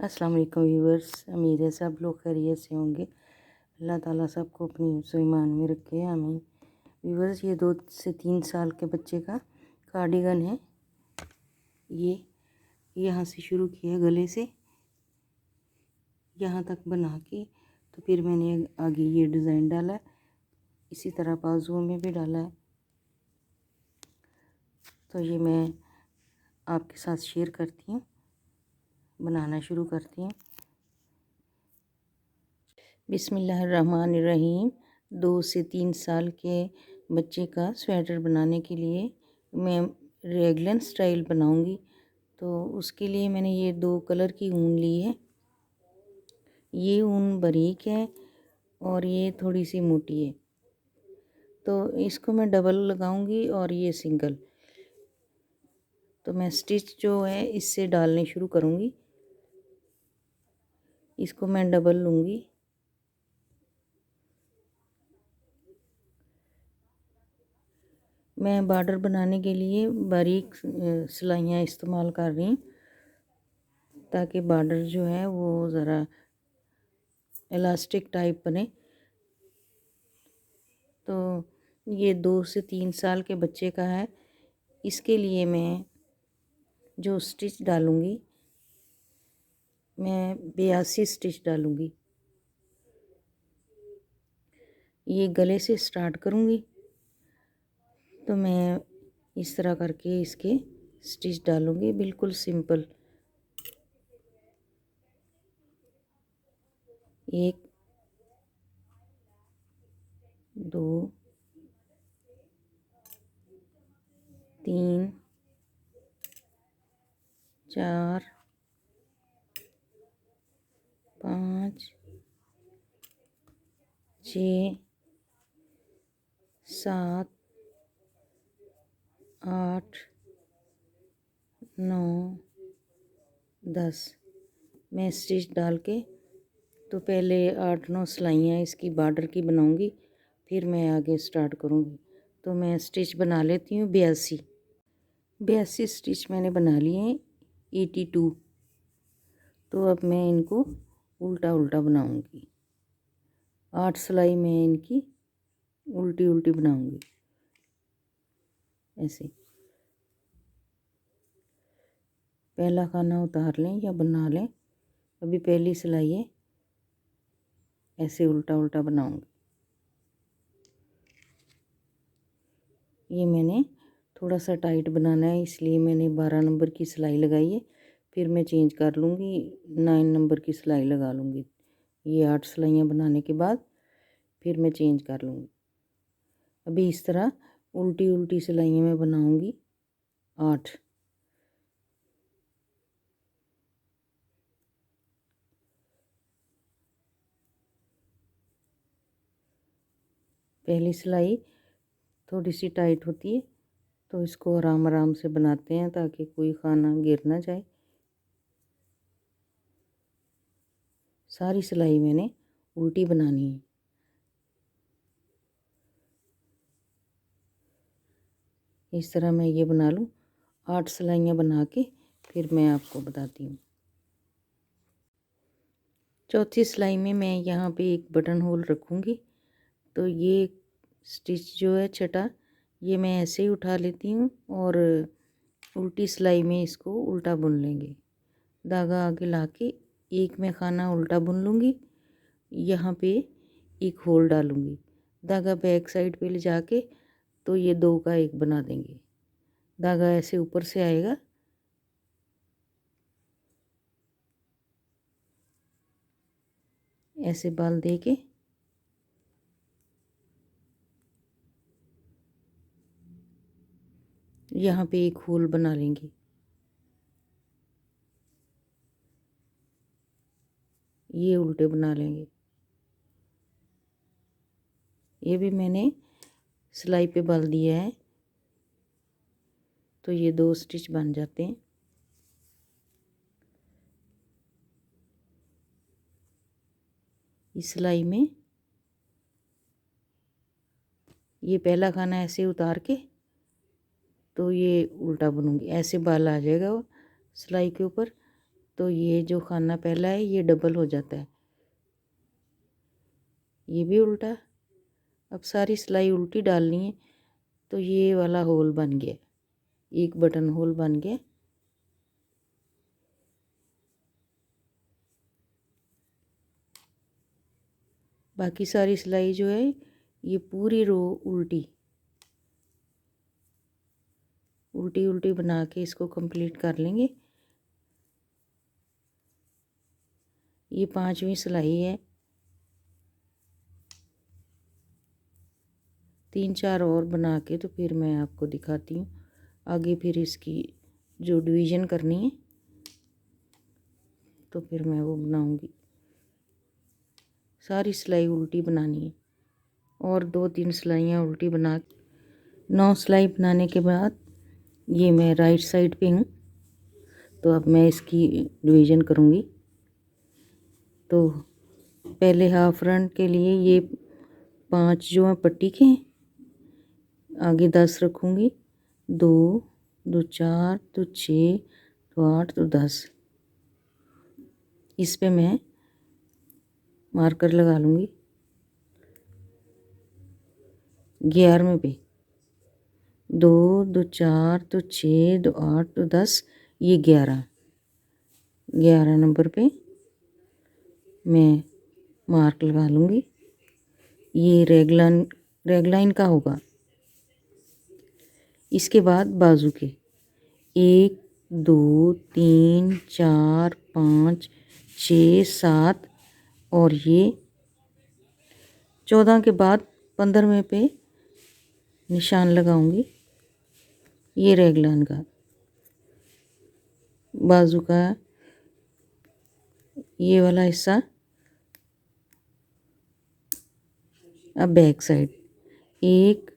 अस्सलाम वालेकुम व्यूवर्स। उम्मीद है सब लोग खैरियत से होंगे। अल्लाह ताला सबको अपनी हिफ्ज़ व ईमान में रखे, आमीन। व्यूवर्स, ये 2 से 3 साल के बच्चे का कार्डिगन है। ये यहाँ से शुरू किया, गले से यहाँ तक बना के, तो फिर मैंने आगे ये डिज़ाइन डाला, इसी तरह बाजुओं में भी डाला है। तो ये मैं आपके साथ शेयर करती हूँ, बनाना शुरू करती हूँ। बिस्मिल्लाहिर्रहमानिर्रहीम। 2 से 3 साल के बच्चे का स्वेटर बनाने के लिए मैं रेगलन स्टाइल बनाऊंगी। तो उसके लिए मैंने ये 2 कलर की ऊन ली है। ये ऊन बारीक है और ये थोड़ी सी मोटी है, तो इसको मैं डबल लगाऊंगी और ये सिंगल। तो मैं स्टिच जो है इससे डालने शुरू करूंगी। इसको मैं डबल लूँगी। मैं बॉर्डर बनाने के लिए बारीक सिलाइयाँ इस्तेमाल कर रही हूँ, ताकि बॉर्डर जो है वो ज़रा इलास्टिक टाइप बने। तो ये 2 से 3 साल के बच्चे का है। इसके लिए मैं जो स्टिच डालूँगी, मैं 82 स्टिच डालूँगी। ये गले से स्टार्ट करूँगी, तो मैं इस तरह करके इसके स्टिच डालूँगी, बिल्कुल सिंपल। 1 2 3 4 5 6 7 8 9 10। मैं स्टिच डाल के तो पहले 8-9 सिलाइयाँ इसकी बॉर्डर की बनाऊंगी, फिर मैं आगे स्टार्ट करूंगी। तो मैं स्टिच बना लेती हूँ 82 स्टिच मैंने बना लिए हैं, 82। तो अब मैं इनको उल्टा उल्टा बनाऊंगी। 8 सिलाई मैं इनकी उल्टी उल्टी बनाऊंगी, ऐसे। पहला खाना उतार लें या बना लें। अभी पहली सिलाई है, ऐसे उल्टा उल्टा बनाऊंगी। ये मैंने थोड़ा सा टाइट बनाना है, इसलिए मैंने 12 नंबर की सिलाई लगाई है। फिर मैं चेंज कर लूँगी, 9 नंबर की सिलाई लगा लूँगी। ये 8 सिलाइयाँ बनाने के बाद फिर मैं चेंज कर लूँगी। अभी इस तरह उल्टी उल्टी सिलाइयाँ मैं बनाऊँगी 8। पहली सिलाई थोड़ी सी टाइट होती है, तो इसको आराम आराम से बनाते हैं ताकि कोई खाना गिर ना जाए। सारी सिलाई मैंने उल्टी बनानी है। इस तरह मैं ये बना लूँ, 8 सिलाइयाँ बना के फिर मैं आपको बताती हूँ। चौथी सिलाई में मैं यहाँ पे एक बटन होल रखूँगी। तो ये स्टिच जो है छठा, ये मैं ऐसे ही उठा लेती हूँ और उल्टी सिलाई में इसको उल्टा बुन लेंगे। धागा आगे लाके एक में खाना उल्टा बुन लूँगी, यहाँ पे एक होल डालूँगी। धागा बैक साइड पे ले जाके तो ये 2 का 1 बना देंगे। धागा ऐसे ऊपर से आएगा, ऐसे बाल दे के यहाँ पे एक होल बना लेंगे। ये उल्टे बना लेंगे। ये भी मैंने सिलाई पे बल दिया है, तो ये 2 स्टिच बन जाते हैं। इस सिलाई में ये पहला खाना ऐसे उतार के तो ये उल्टा बुनूंगी, ऐसे बाल आ जाएगा वो सिलाई के ऊपर। तो तो ये जो खाना पहला है ये डबल हो जाता है। ये भी उल्टा। अब सारी सिलाई उल्टी डालनी है। तो ये वाला होल बन गया, एक बटन होल बन गया। बाकी सारी सिलाई जो है ये पूरी रो उल्टी उल्टी उल्टी बना के इसको कंप्लीट कर लेंगे। ये 5वीं सिलाई है। 3-4 और बना के तो फिर मैं आपको दिखाती हूँ आगे। फिर इसकी जो डिवीज़न करनी है तो फिर मैं वो बनाऊँगी। सारी सिलाई उल्टी बनानी है और 2-3 सिलाइयाँ उल्टी बना 9 सिलाई बनाने के बाद ये मैं राइट साइड पे हूँ। तो अब मैं इसकी डिवीज़न करूँगी। तो पहले हाफ फ्रंट के लिए ये 5 जो हैं पट्टी के हैं, आगे 10 रखूँगी। 2 2 4 तो 6 तो 8 तो 10। इस पे मैं मार्कर लगा लूँगी 11वें पे। 2 2 4 तो 6 2 8 तो 10, ये 11 नंबर पे मैं मार्क लगा लूँगी। ये रेगलाइन का होगा। इसके बाद बाजू के 1 2 3 4 5 6 7 और ये 14 के बाद 15वें पे निशान लगाऊंगी। ये रेगलाइन का बाजू का ये वाला हिस्सा। अब back side 1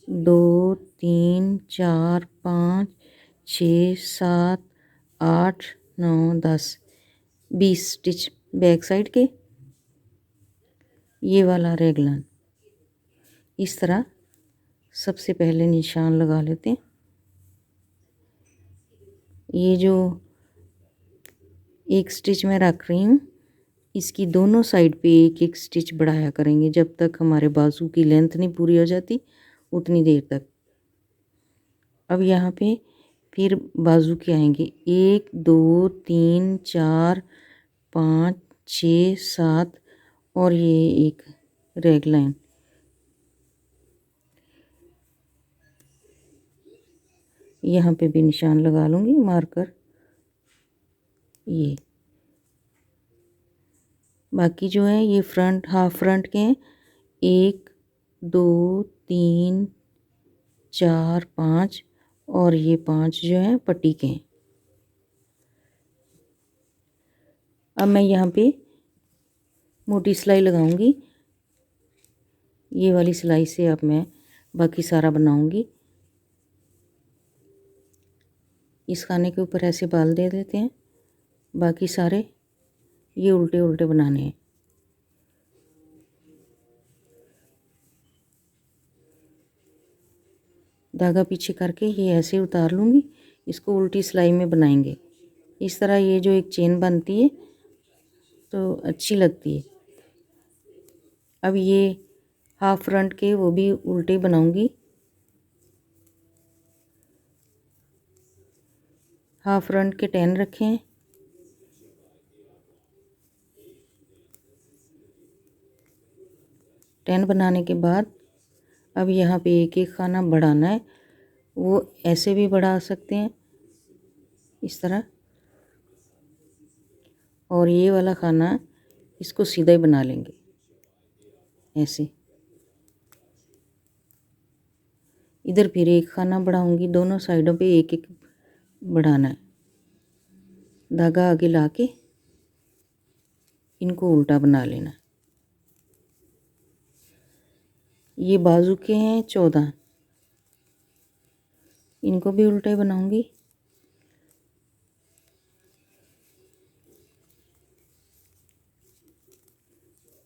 2 3 4 5 6 7 8 9 10 20 stitch back side के। ये वाला रेगलाइन इस तरह सबसे पहले निशान लगा लेते हैं। ये जो एक स्टिच मैं रख रही हूँ इसकी दोनों साइड पे एक एक स्टिच बढ़ाया करेंगे जब तक हमारे बाजू की लेंथ नहीं पूरी हो जाती उतनी देर तक। अब यहाँ पे फिर बाजू के आएंगे 1 2 3 4 5 6 7 और ये एक रेगलाइन। यहाँ पे भी निशान लगा लूँगी मार्कर। ये बाकी जो है ये फ्रंट हाफ फ्रंट के हैं 1 2 3 4 5 और ये 5 जो हैं पट्टी के हैं। अब मैं यहाँ पे मोटी सिलाई लगाऊंगी। ये वाली सिलाई से अब मैं बाकी सारा बनाऊंगी। इस खाने के ऊपर ऐसे बाल दे देते हैं। बाकी सारे ये उल्टे उल्टे बनाने हैं। धागा पीछे करके ये ऐसे उतार लूँगी। इसको उल्टी सिलाई में बनाएंगे। इस तरह ये जो एक चेन बनती है तो अच्छी लगती है। अब ये हाफ फ्रंट के वो भी उल्टे बनाऊंगी। हाफ फ्रंट के 10 रखे हैं। टेन बनाने के बाद अब यहाँ पे एक एक खाना बढ़ाना है। वो ऐसे भी बढ़ा सकते हैं इस तरह, और ये वाला खाना इसको सीधा ही बना लेंगे ऐसे। इधर फिर एक खाना बढ़ाऊंगी। दोनों साइडों पे एक एक बढ़ाना है। धागा आगे लाके इनको उल्टा बना लेना। ये बाजू के हैं 14, इनको भी उल्टा ही बनाऊंगी।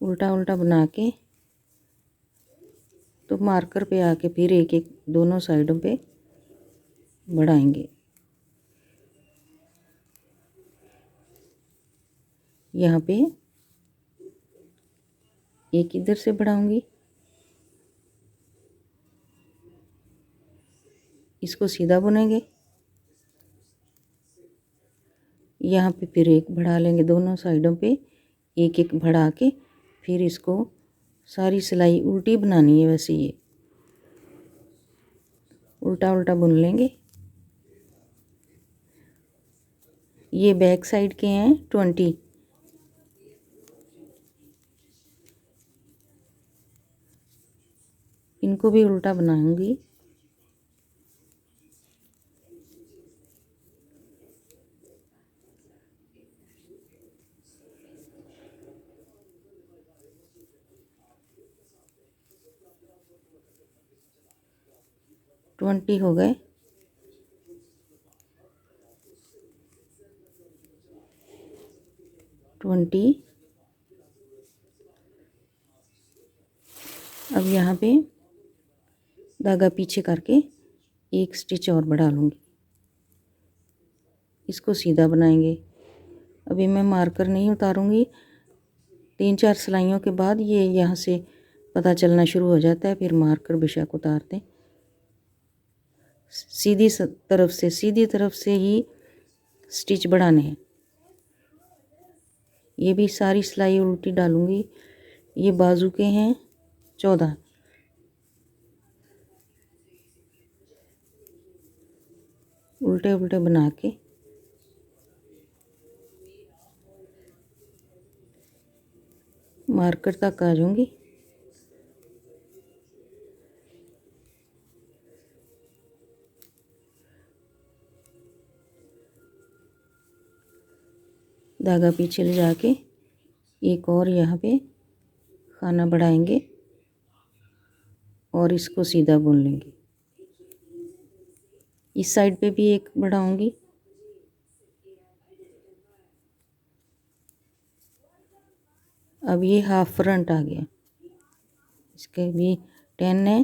उल्टा उल्टा बना के तो मार्कर पे आके फिर एक एक दोनों साइडों पे बढ़ाएंगे। यहाँ पे एक इधर से बढ़ाऊंगी, इसको सीधा बुनेंगे। यहाँ पे फिर एक बढ़ा लेंगे, दोनों साइडों पे एक एक बढ़ा के फिर इसको सारी सिलाई उल्टी बनानी है। वैसे ये उल्टा उल्टा बुन लेंगे। ये बैक साइड के हैं 20, इनको भी उल्टा बनाऊंगी। ट्वेंटी हो गए। ट्वेंटी। अब यहाँ पे धागा पीछे करके एक स्टिच और बढ़ा लूँगी, इसको सीधा बनाएंगे। अभी मैं मार्कर नहीं उतारूँगी, 3-4 सिलाइयों के बाद ये यहाँ से पता चलना शुरू हो जाता है, फिर मार्कर बेशक उतार दें। सीधी तरफ से ही स्टिच बढ़ाने हैं। ये भी सारी सिलाई उल्टी डालूँगी। ये बाजू के हैं 14, उल्टे उल्टे बना के मार्कर तक आ जाऊंगी। धागा पीछे ले जाके एक और यहाँ पे खाना बढ़ाएंगे और इसको सीधा बुन लेंगे। इस साइड पे भी एक बढ़ाऊंगी। अब ये हाफ फ्रंट आ गया, इसके भी 10 है।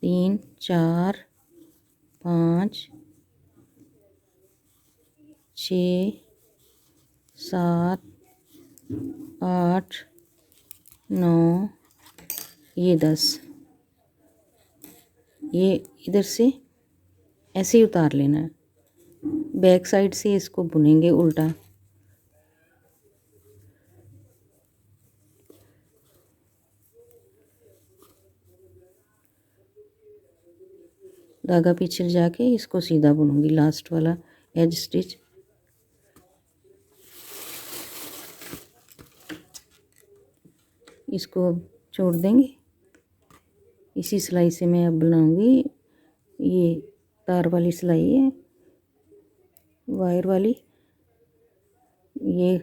3 4 5 6 7 8 9, ये 10। ये इधर से ऐसे ही उतार लेना है। बैक साइड से इसको बुनेंगे उल्टा। धागा पीछे जाके इसको सीधा बुनूंगी, लास्ट वाला एज स्टिच। इसको अब छोड़ देंगे। इसी सिलाई से मैं अब बनाऊंगी, ये तार वाली सिलाई है, वायर वाली। ये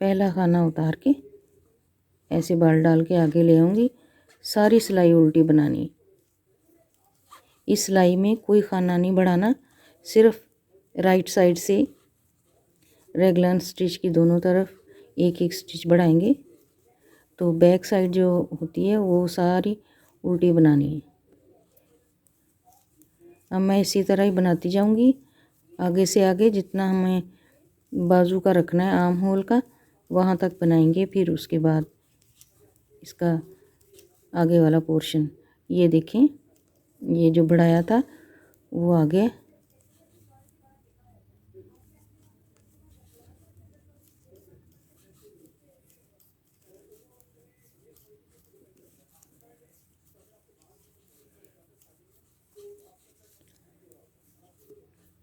पहला खाना उतार के ऐसे बाल डाल के आगे ले आऊंगी। सारी सिलाई उल्टी बनानी। इस सिलाई में कोई खाना नहीं बढ़ाना, सिर्फ राइट साइड से रेगुलर स्टिच की दोनों तरफ एक एक स्टिच बढ़ाएंगे। तो बैक साइड जो होती है वो सारी उल्टी बनानी है। अब मैं इसी तरह ही बनाती जाऊंगी, आगे से आगे जितना हमें बाजू का रखना है, आर्म होल का, वहाँ तक बनाएंगे। फिर उसके बाद इसका आगे वाला पोर्शन, ये देखें, ये जो बढ़ाया था वो आ गया।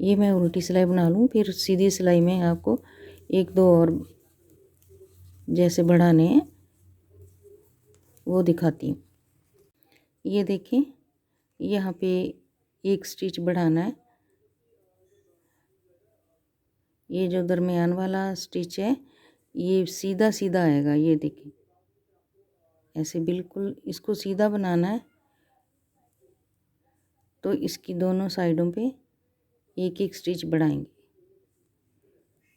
ये मैं उल्टी सिलाई बना लूँ, फिर सीधी सिलाई में आपको एक दो और जैसे बढ़ाने हैं वो दिखाती हूँ। ये देखें, यहाँ पे एक स्टिच बढ़ाना है। ये जो दरमियान वाला स्टिच है ये सीधा सीधा आएगा, ये देखें, ऐसे बिल्कुल इसको सीधा बनाना है। तो इसकी दोनों साइडों पे एक एक स्टिच बढ़ाएंगे।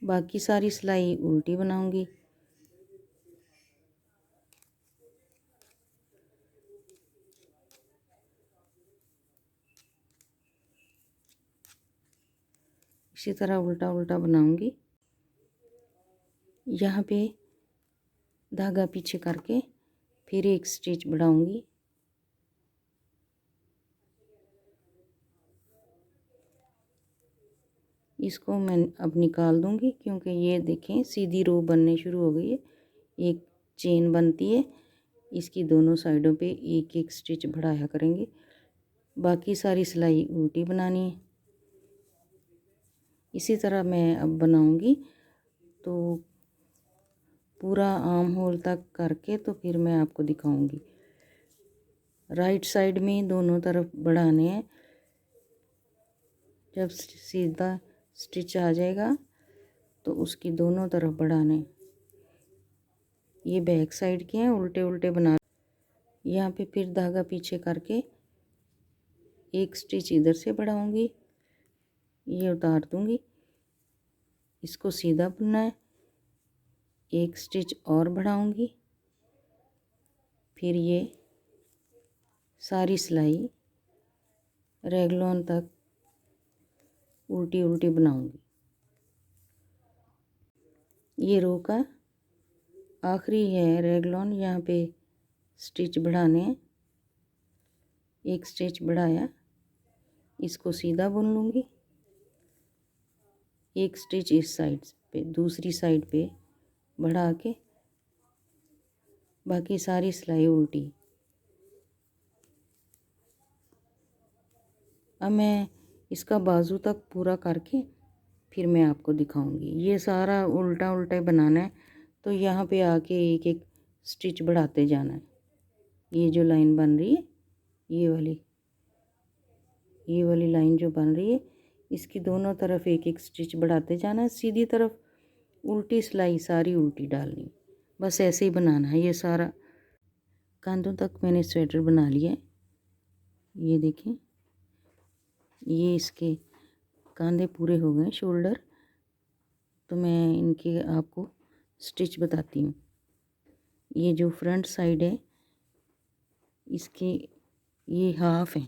बाकी सारी सिलाई उल्टी बनाऊंगी। इसी तरह उल्टा उल्टा बनाऊंगी। यहाँ पे धागा पीछे करके फिर एक स्टिच बढ़ाऊंगी। इसको मैं अब निकाल दूंगी क्योंकि ये देखें सीधी रो बनने शुरू हो गई है। एक चेन बनती है, इसकी दोनों साइडों पे एक एक स्टिच बढ़ाया करेंगे। बाकी सारी सिलाई उल्टी बनानी है। इसी तरह मैं अब बनाऊंगी तो पूरा आर्म होल तक करके तो फिर मैं आपको दिखाऊंगी। राइट साइड में दोनों तरफ बढ़ाने हैं। जब सीधा स्टिच आ जाएगा तो उसकी दोनों तरफ बढ़ाने। ये बैक साइड के हैं, उल्टे उल्टे बना। यहाँ पे फिर धागा पीछे करके एक स्टिच इधर से बढ़ाऊंगी, ये उतार दूंगी, इसको सीधा बुनना है। एक स्टिच और बढ़ाऊंगी, फिर ये सारी सिलाई रैगलॉन तक उल्टी उल्टी बनाऊंगी। ये रो का आखिरी है रैगलॉन, यहाँ पे स्टिच बढ़ाने हैं। एक स्टिच बढ़ाया, इसको सीधा बुन लूँगी। एक स्टिच इस साइड पे, दूसरी साइड पे बढ़ा के बाकी सारी सिलाई उल्टी। अब मैं इसका बाजू तक पूरा करके फिर मैं आपको दिखाऊंगी। ये सारा उल्टा उल्टा बनाना है, तो यहाँ पे आके एक एक स्टिच बढ़ाते जाना है। ये जो लाइन बन रही है, ये वाली लाइन जो बन रही है, इसकी दोनों तरफ एक एक स्टिच बढ़ाते जाना है। सीधी तरफ उल्टी सिलाई सारी उल्टी डालनी, बस ऐसे ही बनाना है। ये सारा कांधों तक मैंने स्वेटर बना लिया है। ये देखें, ये इसके कांधे पूरे हो गए, शोल्डर। तो मैं इनके आपको स्टिच बताती हूँ। ये जो फ्रंट साइड है इसके ये हाफ है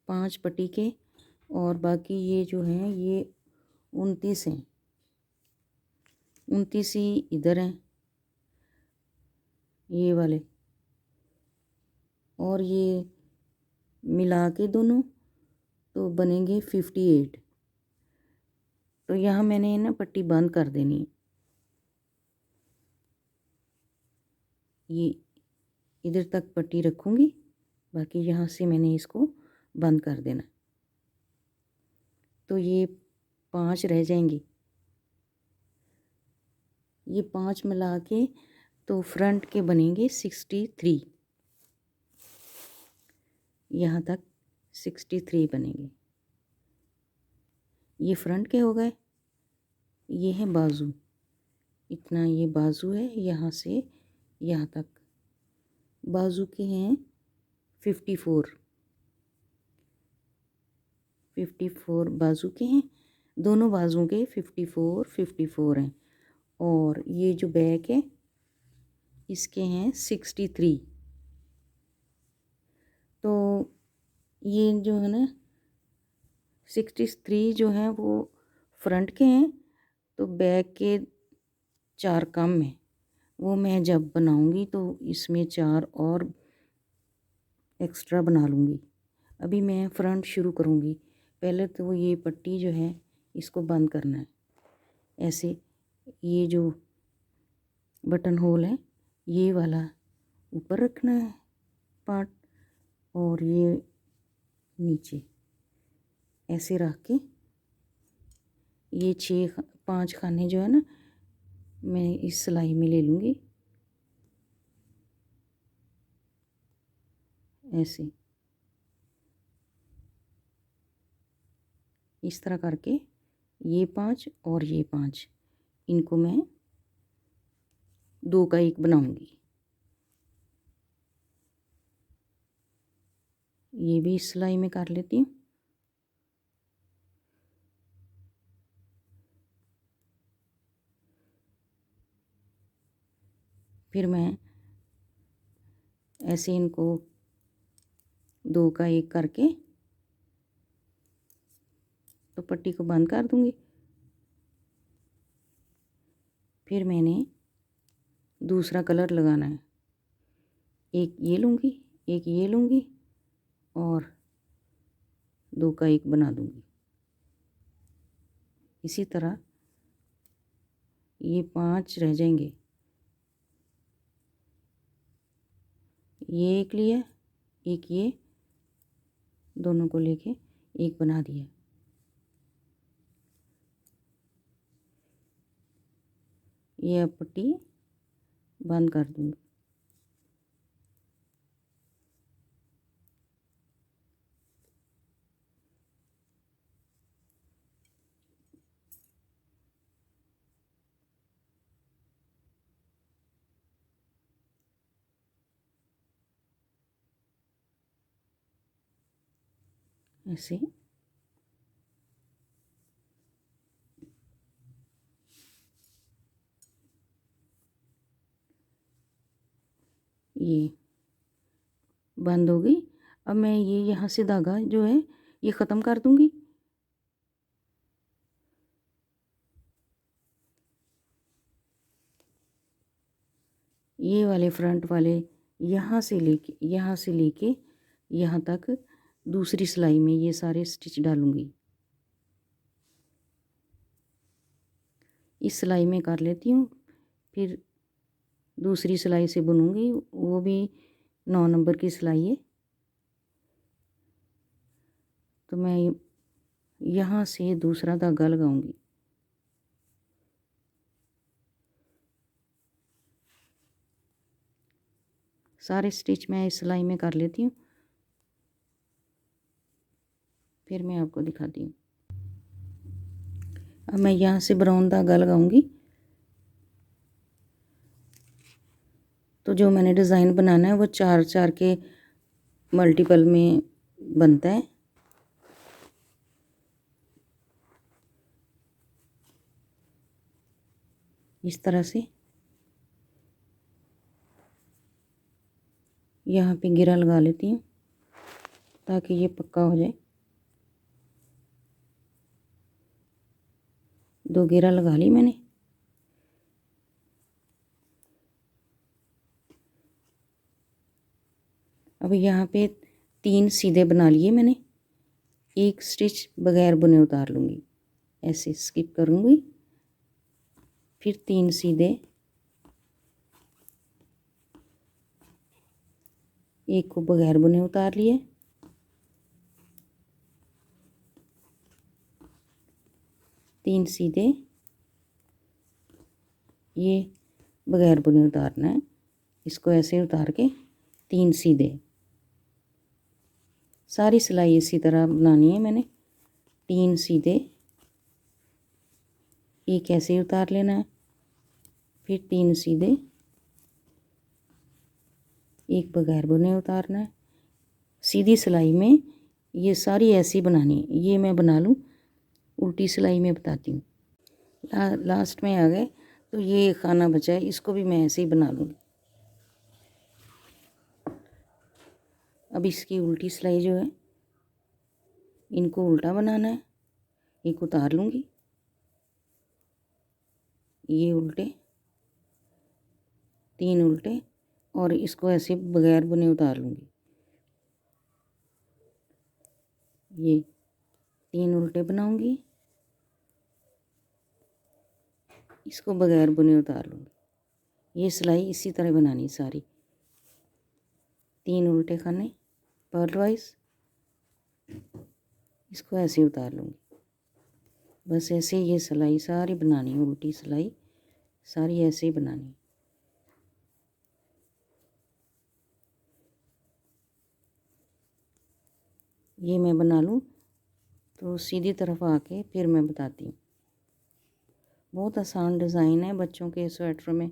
5 पट्टी के, और बाकी ये जो हैं ये 29 हैं। 29 ही इधर हैं ये वाले, और ये मिला के दोनों तो बनेंगे 58। तो यहाँ मैंने ना पट्टी बंद कर देनी है। ये इधर तक पट्टी रखूँगी, बाकी यहाँ से मैंने इसको बंद कर देना। तो ये 5 रह जाएंगी। ये 5 मिला के तो फ्रंट के बनेंगे 63। यहाँ तक 63 बनेंगे। ये फ्रंट के हो गए। ये है बाजू, इतना ये बाजू है, यहाँ से यहाँ तक बाजू के हैं 54 बाजू के हैं। दोनों बाजुओं के 54 हैं। और ये जो बैक है इसके हैं 63। तो ये जो है ना 63 जो है वो फ्रंट के हैं, तो बैक के 4 कम हैं। वो मैं जब बनाऊंगी तो इसमें 4 और एक्स्ट्रा बना लूँगी। अभी मैं फ्रंट शुरू करूँगी। पहले तो ये पट्टी जो है इसको बंद करना है ऐसे। ये जो बटन होल है ये वाला ऊपर रखना है पार्ट, और ये नीचे ऐसे रख के ये 5 खाने जो है ना मैं इस सिलाई में ले लूँगी ऐसे। इस तरह करके ये 5 और ये 5 इनको मैं 2 का 1 बनाऊंगी। ये भी इस सिलाई में कर लेती हूँ। फिर मैं ऐसे इनको 2 का 1 करके तो पट्टी को बंद कर दूंगी। फिर मैंने दूसरा कलर लगाना है। एक ये लूँगी, एक ये लूँगी और दो का एक बना दूँगी। इसी तरह ये 5 रह जाएंगे। ये एक लिया, एक ये, दोनों को लेके एक बना दिया। ये अब पट्टी बंद कर दूँगी। ऐसे ये बंद हो गई। अब मैं ये यहाँ से धागा जो है ये ख़त्म कर दूँगी। ये वाले फ्रंट वाले यहाँ से लेके यहाँ तक दूसरी सिलाई में ये सारे स्टिच डालूँगी। इस सिलाई में कर लेती हूँ, फिर दूसरी सिलाई से बुनूँगी, वो भी 9 नंबर की सिलाई है। तो मैं यहाँ से दूसरा धागा लगाऊंगी। सारे स्टिच मैं इस सिलाई में कर लेती हूँ, फिर मैं आपको दिखाती हूँ। अब मैं यहाँ से ब्राउन धागा लगाऊंगी। तो जो मैंने डिज़ाइन बनाना है वो 4-4 के मल्टीपल में बनता है। इस तरह से यहाँ पे घेरा लगा लेती हूँ ताकि ये पक्का हो जाए। 2 घेरा लगा ली मैंने। अब यहाँ पे 3 सीधे बना लिए मैंने। एक स्टिच बगैर बुने उतार लूँगी, ऐसे स्किप करूँगी, फिर 3 सीधे, एक को बगैर बुने उतार लिए, तीन सीधे, ये बगैर बुने उतारना है। इसको ऐसे उतार के 3 सीधे। सारी सिलाई इसी तरह बनानी है मैंने। 3 सीधे, एक ऐसे उतार लेना है, फिर 3 सीधे, एक बगैर बुने उतारना है। सीधी सिलाई में ये सारी ऐसी बनानी है। ये मैं बना लूँ, उल्टी सिलाई में बताती हूँ। लास्ट में आ गए तो ये खाना बचा है, इसको भी मैं ऐसे ही बना लूँगी। अब इसकी उल्टी सिलाई जो है, इनको उल्टा बनाना है। एक उतार लूँगी, ये उल्टे, 3 उल्टे, और इसको ऐसे बगैर बुने उतार लूँगी। ये 3 उल्टे बनाऊँगी, इसको बगैर बुने उतार लूँगी। ये सिलाई इसी तरह बनानी सारी। 3 उल्टे खाने पर्ल वाइज, इसको ऐसे उतार लूँगी। बस ऐसे ये सिलाई सारी बनानी है, उल्टी सिलाई सारी ऐसे ही बनानी। ये मैं बना लूँ तो सीधी तरफ आके फिर मैं बताती हूँ। बहुत आसान डिज़ाइन है, बच्चों के स्वेटर में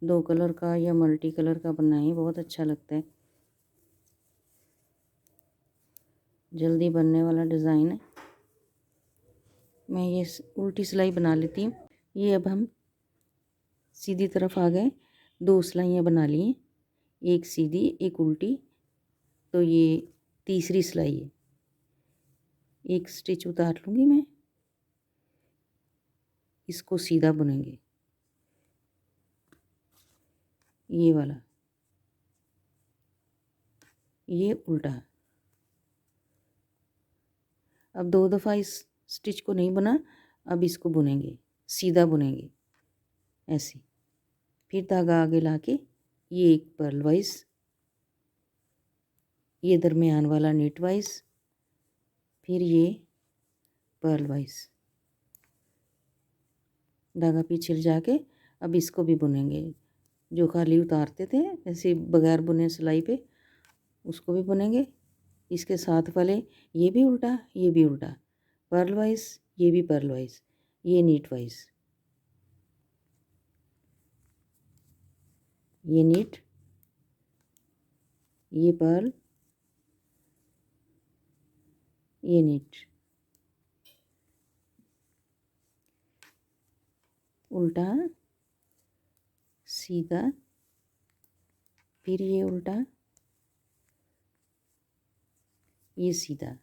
2 कलर का या मल्टी कलर का बनाएं, बहुत अच्छा लगता है। जल्दी बनने वाला डिज़ाइन है। मैं ये उल्टी सिलाई बना लेती हूँ। ये अब हम सीधी तरफ आ गए, 2 सिलाइयाँ बना ली, एक सीधी एक उल्टी, तो ये तीसरी सिलाई है। एक स्टिच उतार लूँगी मैं, इसको सीधा बुनेंगे। ये वाला, ये उल्टा। अब 2 दफ़ा इस स्टिच को नहीं बुना, अब इसको बुनेंगे, सीधा बुनेंगे ऐसे। फिर धागा आगे लाके ये एक पर्ल वाइज, ये दरमियान वाला नीट वाइज, फिर ये पर्ल वाइज, धागा पीछे ले जाके अब इसको भी बुनेंगे। जो खाली उतारते थे ऐसे बगैर बुने सिलाई पे, उसको भी बुनेंगे। इसके साथ वाले ये भी उल्टा, ये भी उल्टा, पर्ल वाइज, ये भी पर्ल वाइज, ये नीट वाइज, ये नीट, ये पर्ल, ये नीट, उल्टा, सीधा, फिर ये उल्टा, ये सीधा,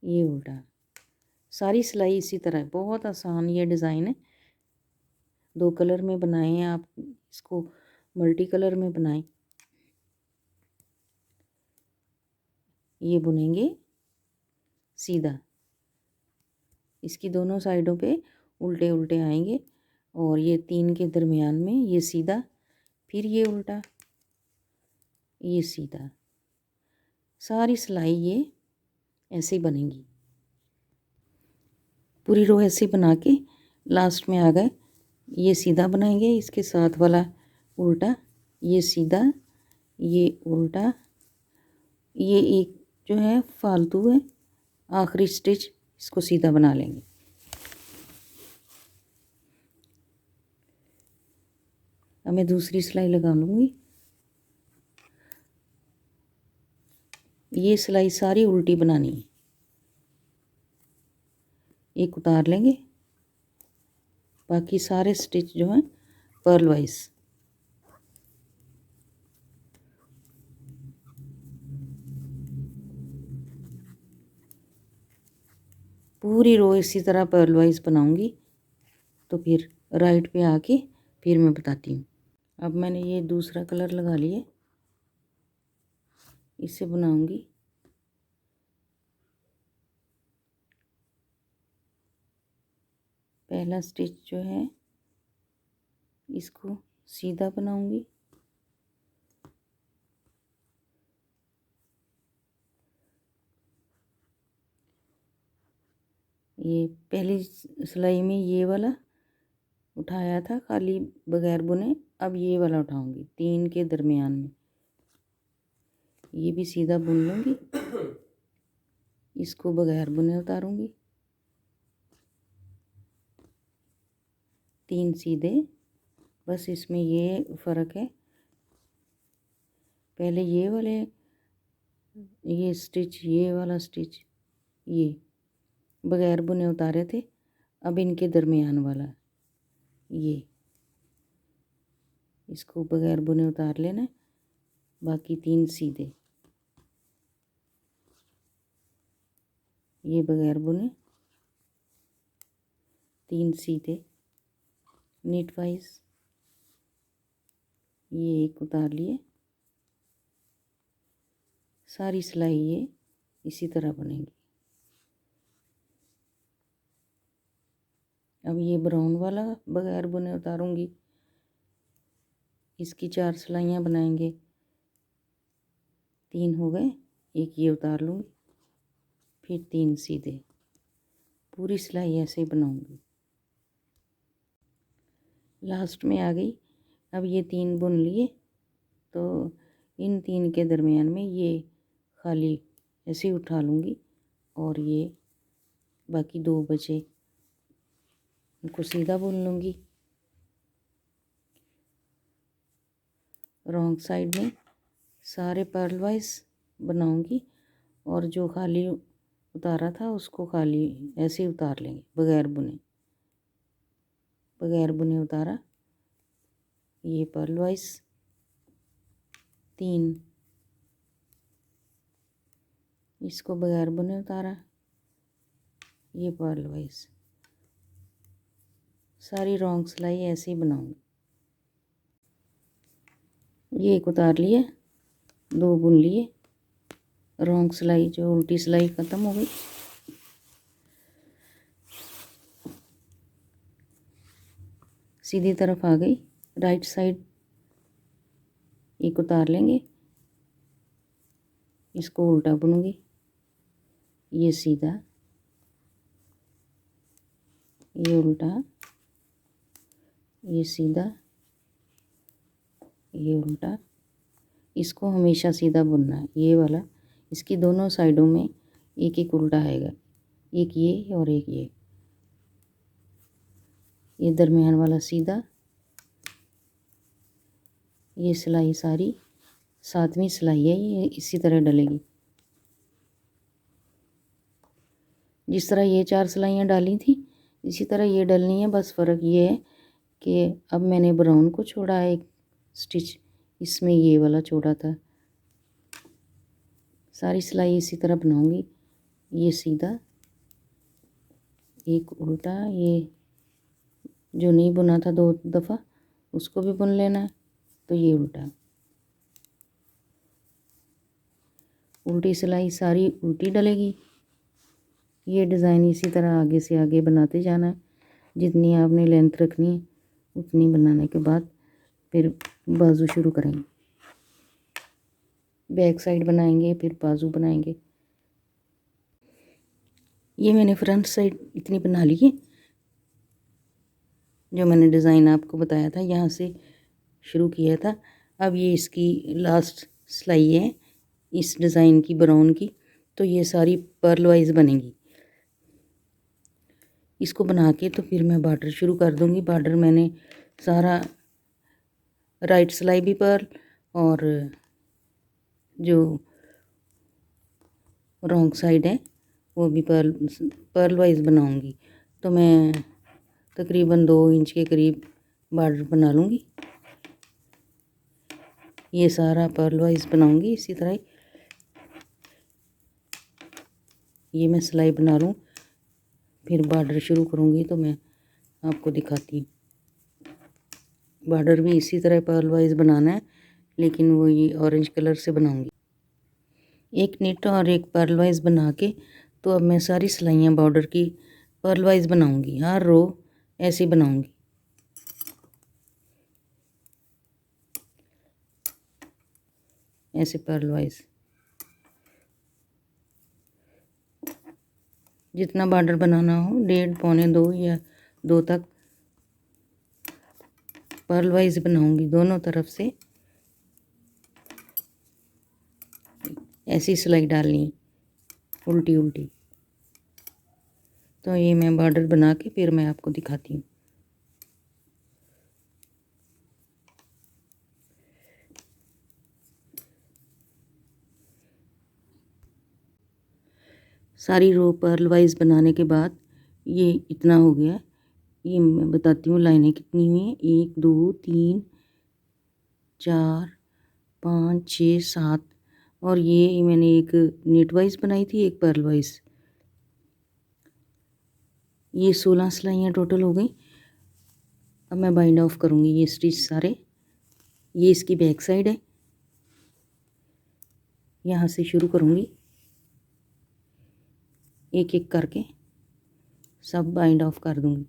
ये उल्टा। सारी सिलाई इसी तरह, बहुत आसान ये डिज़ाइन है। 2 कलर में बनाएं आप, इसको मल्टी कलर में बनाएं। ये बुनेंगे सीधा, इसकी दोनों साइडों पे उल्टे उल्टे आएंगे, और ये 3 के दरमियान में ये सीधा, फिर ये उल्टा, ये सीधा। सारी सिलाई ये ऐसे ही बनेगी। पूरी रो ऐसे बना के लास्ट में आ गए, ये सीधा बनाएंगे, इसके साथ वाला उल्टा, ये सीधा, ये उल्टा, ये एक जो है फालतू है आखिरी स्टिच, इसको सीधा बना लेंगे। अब मैं दूसरी सिलाई लगा लूँगी। ये सिलाई सारी उल्टी बनानी है। एक उतार लेंगे, बाकी सारे स्टिच जो हैं पर्ल वाइज। पूरी रो इसी तरह पर्ल वाइज बनाऊंगी, तो फिर राइट पे आके फिर मैं बताती हूँ। अब मैंने ये दूसरा कलर लगा लिया, इससे बनाऊंगी। पहला स्टिच जो है इसको सीधा बनाऊंगी, ये पहली सिलाई में ये वाला उठाया था खाली बगैर बुने, अब ये वाला उठाऊंगी 3 के दरमियान में, ये भी सीधा बुन लूँगी, इसको बगैर बुने उतारूंगी, 3 सीधे। बस इसमें ये फ़र्क है, पहले ये वाले ये स्टिच, ये वाला स्टिच ये बगैर बुने उतारे थे, अब इनके दरमियान वाला ये, इसको बगैर बुने उतार लेना, बाकी 3 सीधे, ये बगैर बुने, 3 सीधे नीट वाइज, ये एक उतार लिए। सारी सिलाई ये इसी तरह बनेगी। अब ये ब्राउन वाला बगैर बुने उतारूंगी, इसकी 4 सिलाइयाँ बनाएंगे, 3 हो गए, एक ये उतार लूँगी, फिर 3 सीधे, पूरी सिलाई ऐसे ही बनाऊंगी। लास्ट में आ गई। अब ये 3 बुन लिए, तो इन 3 के दरमियान में ये खाली ऐसे ही उठा लूँगी, और ये बाकी 2 बचे उनको सीधा बुन लूँगी। रॉन्ग साइड में सारे पर्ल वाइज बनाऊँगी, और जो खाली उतारा था उसको खाली ऐसे ही उतार लेंगे बगैर बुने, बगैर बुने उतारा, ये पर्ल वाइज 3, इसको बगैर बुने उतारा, ये पर्ल वाइज। सारी रॉन्ग सिलाई ऐसे ही बनाऊंगी। ये एक उतार लिए, 2 बुन लिए, रॉन्ग सिलाई जो उल्टी सिलाई ख़त्म हो गई। सीधी तरफ आ गई, राइट साइड एक उतार लेंगे, इसको उल्टा बुनूंगी, ये सीधा, ये उल्टा, ये सीधा, ये उल्टा। इसको हमेशा सीधा बुनना है, ये वाला। इसकी दोनों साइडों में एक एक उल्टा आएगा, एक ये और एक ये दरमियान वाला सीधा। ये सिलाई सारी 7वीं सिलाई है, ये इसी तरह डलेगी। जिस तरह ये 4 सिलाइयाँ डाली थी इसी तरह ये डलनी है। बस फ़र्क ये है कि अब मैंने ब्राउन को छोड़ा है एक स्टिच, इसमें ये वाला छोड़ा था। सारी सिलाई इसी तरह बनाऊंगी। ये सीधा, एक उल्टा, ये जो नहीं बुना था 2 दफ़ा उसको भी बुन लेना है। तो ये उल्टा, उल्टी सिलाई सारी उल्टी डलेगी। ये डिज़ाइन इसी तरह आगे से आगे बनाते जाना है। जितनी आपने लेंथ रखनी है उतनी बनाने के बाद फिर बाजू शुरू करेंगे। बैक साइड बनाएंगे, फिर बाजू बनाएंगे। ये मैंने फ्रंट साइड इतनी बना ली है, जो मैंने डिज़ाइन आपको बताया था यहाँ से शुरू किया था। अब ये इसकी लास्ट सिलाई है इस डिज़ाइन की, ब्राउन की। तो ये सारी पर्ल वाइज बनेगी। इसको बना के तो फिर मैं बॉर्डर शुरू कर दूँगी। बॉर्डर मैंने सारा राइट सिलाई भी पर्ल और जो रॉन्ग साइड है वो भी पर्ल वाइज बनाऊँगी। तो मैं तकरीबन 2 इंच के करीब बॉर्डर बना लूँगी। ये सारा पर्ल वाइज बनाऊँगी इसी तरह ही। ये मैं सिलाई बना लूँ फिर बॉर्डर शुरू करूँगी तो मैं आपको दिखाती हूँ। बॉर्डर भी इसी तरह पर्ल वाइज बनाना है, लेकिन वो ये ऑरेंज कलर से बनाऊँगी। एक निट और एक पर्ल वाइज बना के तो अब मैं सारी सिलाइयाँ बॉर्डर की पर्ल वाइज बनाऊँगी। हर रो ऐसे बनाऊँगी। ऐसे पर्ल वाइज जितना बॉर्डर बनाना हो, 1.5 पौने 2 या 2 तक पर्ल वाइज बनाऊँगी। दोनों तरफ से ऐसी सिलाई डालनी है, उल्टी उल्टी। तो ये मैं बॉर्डर बना के फिर मैं आपको दिखाती हूँ। सारी रो पर्ल वाइज बनाने के बाद ये इतना हो गया। ये मैं बताती हूँ लाइनें कितनी हुई हैं। 1 2 3 4 5 6 7 और ये मैंने एक नेट वाइज बनाई थी, एक पर्ल वाइज। ये 16 सिलाइयाँ टोटल हो गई। अब मैं बाइंड ऑफ करूँगी ये स्टिच सारे। ये इसकी बैक साइड है, यहाँ से शुरू करूँगी एक एक करके सब बाइंड ऑफ कर दूँगी।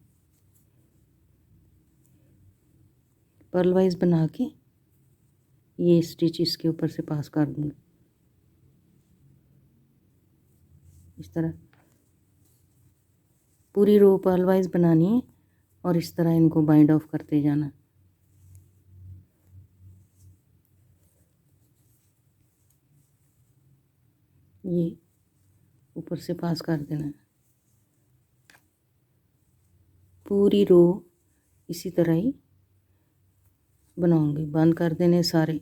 पर्ल वाइज बना के ये स्टिच इसके ऊपर से पास कर दूँगी इस तरह। पूरी रो पर्ल वाइज बनानी है और इस तरह इनको बाइंड ऑफ करते जाना। ये ऊपर से पास कर देना। पूरी रो इसी तरह ही बनाऊंगी। बंद कर देने सारे।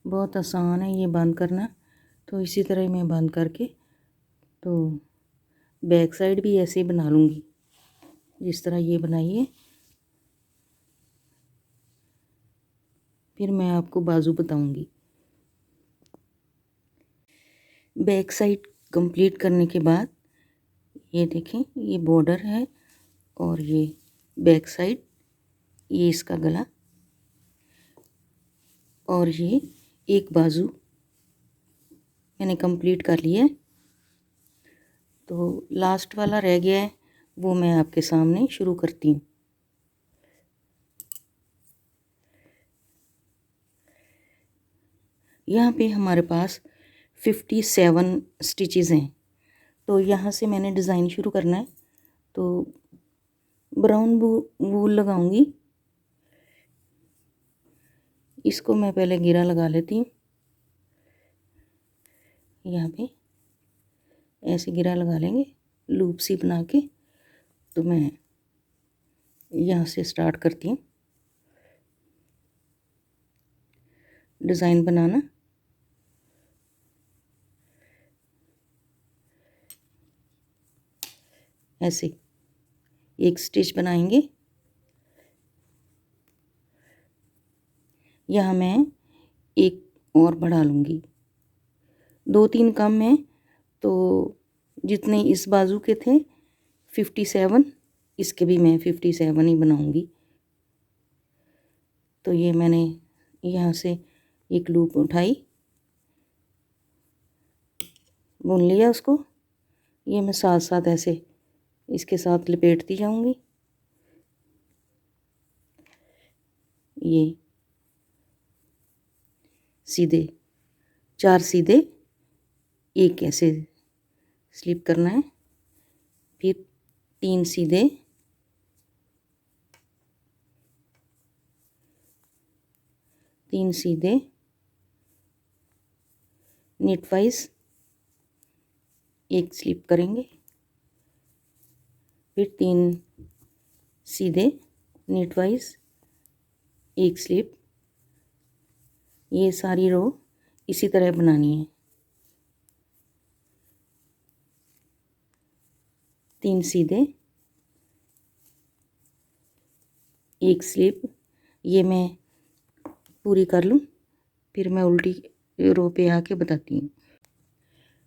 बहुत आसान है ये बंद करना। तो इसी तरह ही मैं बंद करके तो बैक साइड भी ऐसे ही बना लूँगी जिस तरह ये बनाई है। फिर मैं आपको बाजू बताऊंगी। बैक साइड कंप्लीट करने के बाद ये देखें, ये बॉर्डर है और ये बैक साइड, ये इसका गला और ये एक बाजू मैंने कंप्लीट कर लिया है। तो लास्ट वाला रह गया है, वो मैं आपके सामने शुरू करती हूँ। यहाँ पे हमारे पास 57 स्टिचेस हैं। तो यहाँ से मैंने डिज़ाइन शुरू करना है। तो ब्राउन वूल लगाऊंगी, इसको मैं पहले घेरा लगा लेती हूँ। यहाँ पे ऐसे घेरा लगा लेंगे लूप सी बना के। तो मैं यहाँ से स्टार्ट करती हूँ डिज़ाइन बनाना। ऐसे एक स्टिच बनाएंगे। यहाँ मैं एक और बढ़ा लूँगी, 2-3 कम है, तो जितने इस बाजू के थे 57, इसके भी मैं 57 ही बनाऊँगी। तो ये मैंने यहाँ से एक लूप उठाई, बुन लिया उसको। ये मैं साथ साथ ऐसे इसके साथ लपेटती जाऊंगी। ये सीधे 4 सीधे, एक ऐसे स्लिप करना है, फिर 3 सीधे, 3 सीधे नीट वाइज एक स्लिप करेंगे, फिर 3 सीधे नीट वाइज एक स्लिप। ये सारी रो इसी तरह बनानी है। 3 सीधे एक स्लिप, ये मैं पूरी कर लूँ, फिर मैं उल्टी रो पे आके बताती हूँ।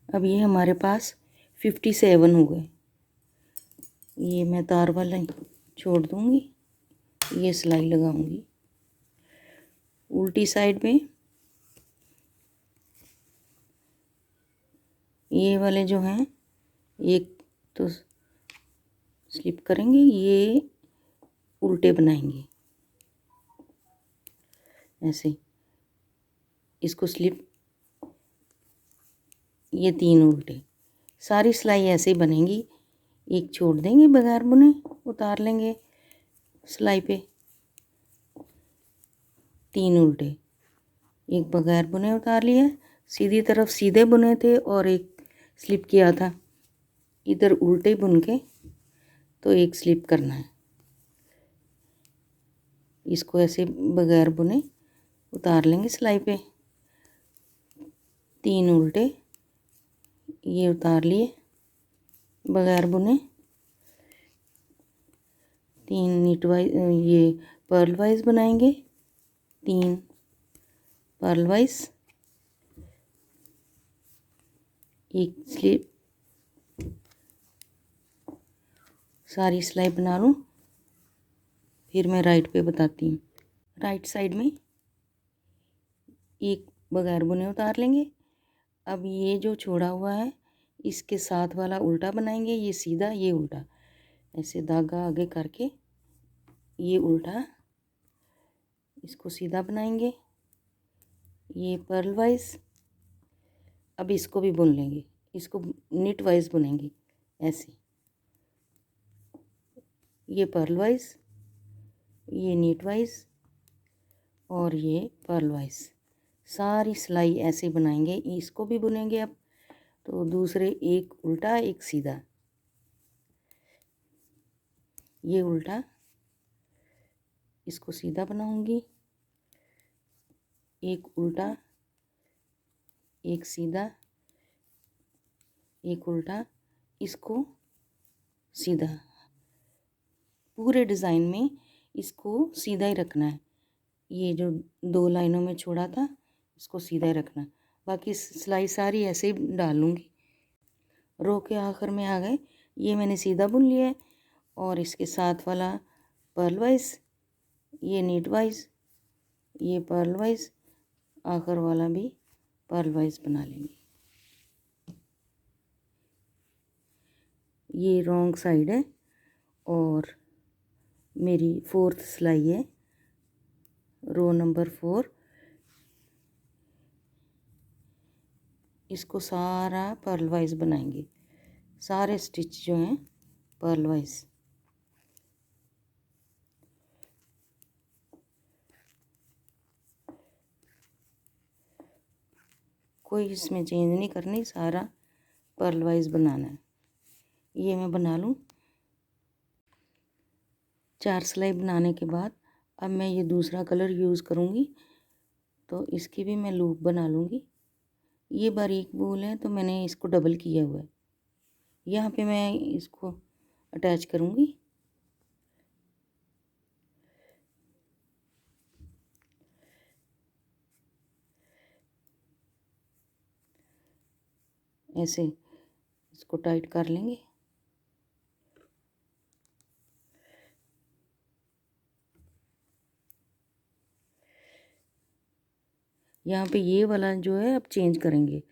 अब ये हमारे पास 57 हो गए। ये मैं तार वाला छोड़ दूँगी, ये सिलाई लगाऊंगी उल्टी साइड में। ये वाले जो हैं एक तो स्लिप करेंगे, ये उल्टे बनाएंगे ऐसे, इसको स्लिप, ये 3 उल्टे। सारी सिलाई ऐसे ही बनेगी। एक छोड़ देंगे बगैर बुने, उतार लेंगे सिलाई पे, 3 उल्टे, एक बगैर बुने उतार लिया। सीधी तरफ सीधे बुने थे और एक स्लिप किया था, इधर उल्टे बुन के तो एक स्लिप करना है। इसको ऐसे बगैर बुने उतार लेंगे सिलाई पे, 3 उल्टे, ये उतार लिए बगैर बुने, 3 नीट वाइज, ये पर्ल वाइज बनाएंगे, 3 पर्ल वाइज, एक स्लिप। सारी सिलाई बना लूँ, फिर मैं राइट पे बताती हूँ। राइट साइड में एक बगैर बुने उतार लेंगे। अब ये जो छोड़ा हुआ है इसके साथ वाला उल्टा बनाएंगे, ये सीधा ये उल्टा, ऐसे धागा आगे करके ये उल्टा, इसको सीधा बनाएंगे, ये पर्ल वाइज। अब इसको भी बुन लेंगे, इसको नीट वाइज बुनेंगे ऐसे, ये पर्ल वाइज, ये नीट वाइज और ये पर्ल वाइज। सारी सिलाई ऐसे बनाएंगे, इसको भी बुनेंगे। अब तो दूसरे एक उल्टा एक सीधा, ये उल्टा, इसको सीधा बनाऊंगी, एक उल्टा एक सीधा, एक उल्टा, इसको सीधा। पूरे डिज़ाइन में इसको सीधा ही रखना है। ये जो 2 लाइनों में छोड़ा था इसको सीधा ही रखना। बाकी सिलाई सारी ऐसे ही डाल लूँगी। रो के आखिर में आ गए, ये मैंने सीधा बुन लिया है और इसके साथ वाला पर्ल वाइज, ये नीट वाइज, ये पर्ल वाइज, आखिर वाला भी पर्ल वाइज बना लेंगे। ये रॉन्ग साइड है और मेरी 4th सिलाई है, रो नंबर 4। इसको सारा पर्ल वाइज बनाएंगे, सारे स्टिच जो हैं पर्ल वाइज। कोई इसमें चेंज नहीं करनी, सारा पर्ल वाइज बनाना है। ये मैं बना लूँ। 4 सिलाई बनाने के बाद अब मैं ये दूसरा कलर यूज़ करूँगी, तो इसकी भी मैं लूप बना लूँगी। ये बारीक वूल है तो मैंने इसको डबल किया हुआ है, यहाँ पे मैं इसको अटैच करूँगी। ऐसे इसको टाइट कर लेंगे। यहाँ पे ये वाला जो है अब चेंज करेंगे।